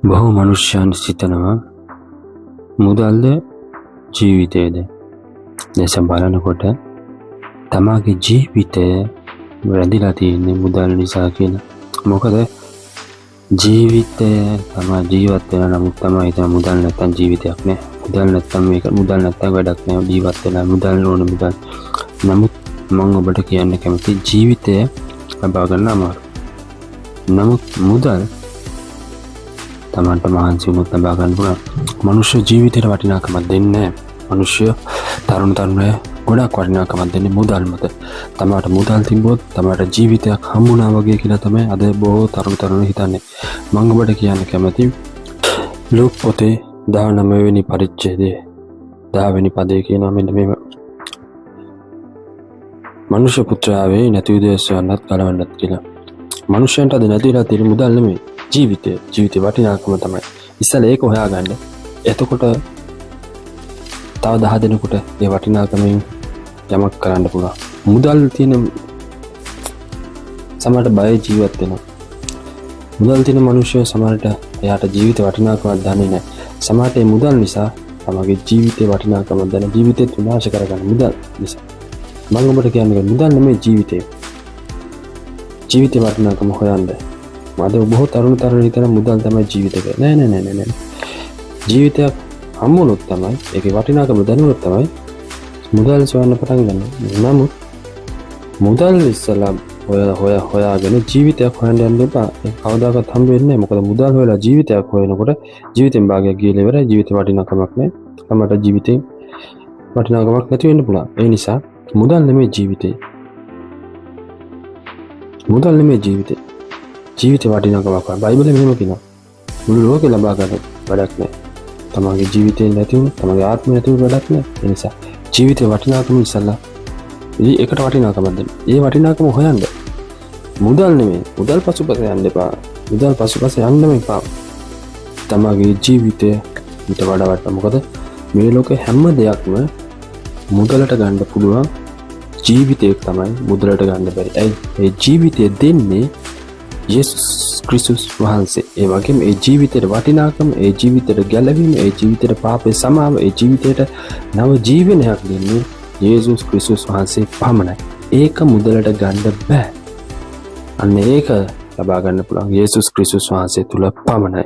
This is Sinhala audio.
බොහෝ මනුෂ්‍යයන් සිතනවා මුදල්ද ජීවිතයද. දැස බලනකොට තමාගේ ජීවිතය රැඳිලා තියෙන්නේ මුදල් නිසා කියලා. මොකද ජීවිතය තමා ජීවත් වෙන නමුත් තමයි හිතන මුදල් නැත්තම් ජීවිතයක් නෑ. මුදල් නැත්තම් මේක මුදල් නැත්තම් වැඩක් නෑ. ජීවත් වෙලා මුදල් ඕන මුදල්. නමුත් මම ඔබට කියන්න කැමති ජීවිතය ලබා ගන්න අමාරු. නමුත් මුදල් තමන්ට මහන්සි වුණොත් ලබා ගන්න පුළුවන්. මනුෂ්‍ය ජීවිතේට වටිනාකමක් දෙන්නේ නැහැ. මනුෂ්‍ය තරුණ තරුණිය ගොඩක් වටිනාකමක් දෙන්නේ මුදල් මත. තමාට මුදල් තිබ්බොත් තමාට ජීවිතයක් හම්බුණා වගේ කියලා තමයි අද බොහෝ තරුණ තරුණිය හිතන්නේ. මම ඔබට කියන්න කැමති ලූක් පොතේ 19 වෙනි පරිච්ඡේදයේ 10 වෙනි පදේ කියනවා මෙන්න මේව. මනුෂ්‍ය පුත්‍රයාවේ නැති උදේශයන්වත් කලවන්නත් කියලා. මනුෂ්‍යයන්ට අද නැතිලා තියෙන මුදල් නෙමෙයි. ජීවිතේ වටිනාකම තමයි. ඉස්සෙල්ලා ඒක හොයාගන්න. එතකොට තව 10 දෙනෙකුට ඒ වටිනාකමෙන් යමක් කරන්න පුළුවන්. මුදල් තියෙන සමහරට බය ජීවත් වෙනවා. මුදල් තියෙන මිනිස්සු සමහරට එයාට ජීවිත වටිනාකමක් දන්නේ නැහැ. සමහරට මේ මුදල් නිසා තමගේ ජීවිතේ වටිනාකමක් දැන ජීවිතේ විනාශ කරගන්න මුදල් නිසා. මම ඔබට කියන්නේ මුදල් නෙමෙයි ජීවිතේ. ජීවිතේ වටිනාකම හොයන්න. මද බොහෝ තරුණ තරුණිය හිතන මුදල් තමයි ජීවිතේ. නෑ. ජීවිතයක් හම්බුනොත් තමයි ඒකේ වටිනාකම දැනුනොත් තමයි මුදල් සොයන්න පටන් ගන්න. නමුත් මුදල් ඉස්සලා හොයාගෙන ජීවිතයක් හොයන්න යන්න එපා. ඒක කවදාකවත් හම්බ වෙන්නේ නැහැ. මොකද මුදල් හොයලා ජීවිතයක් හොයනකොට ජීවිතෙන් භාගයක් ගිහලා ඉවරයි. ජීවිතේ වටිනාකමක් නැහැ. අපමණ ජීවිතේ වටිනාකමක් නැති වෙන්න පුළුවන්. ඒ නිසා මුදල් නෙමෙයි ජීවිතේ. මුදල් නෙමෙයි ජීවිතේ. ජීවිතේ වටිනාකමක් බයිබලෙ මෙහෙම කියනවා. මුළු ලෝකෙ ලබා ගන්න වැඩක් නැහැ. තමගේ ජීවිතේ නැති වුණොත් තමගේ ආත්මය නැති වුණොත් වැඩක් නැහැ. ඒ නිසා ජීවිතේ වටිනාකම ඉස්සලා ඒකට වටිනාකමක් දෙන්න. ඒ වටිනාකම හොයන්න. මුදල් නෙමෙයි. මුදල් පසුපස යන්න එපා. මුදල් පසුපස යන්නම එපා. තමගේ ජීවිතය ඊට වඩා වටිනවා. මොකද මේ ලෝකේ හැම දෙයක්ම මුදලට ගන්න පුළුවන්. ජීවිතයක් තමයි මුදලට ගන්න බැරි. ඒ ජීවිතය දෙන්නේ යේසුස් ක්‍රිස්තුස් වහන්සේ. ඒ වගේම ඒ ජීවිතේට වටිනාකම, ඒ ජීවිතේට ගැලවීම, ඒ ජීවිතේට පාපේ සමාව, ඒ ජීවිතේට නව ජීවනයක් දෙන්නේ යේසුස් ක්‍රිස්තුස් වහන්සේ පමණයි. ඒක මුදලට ගන්න බෑ. අන්න ඒක ලබා ගන්න පුළුවන් යේසුස් ක්‍රිස්තුස් වහන්සේ තුල පමණයි.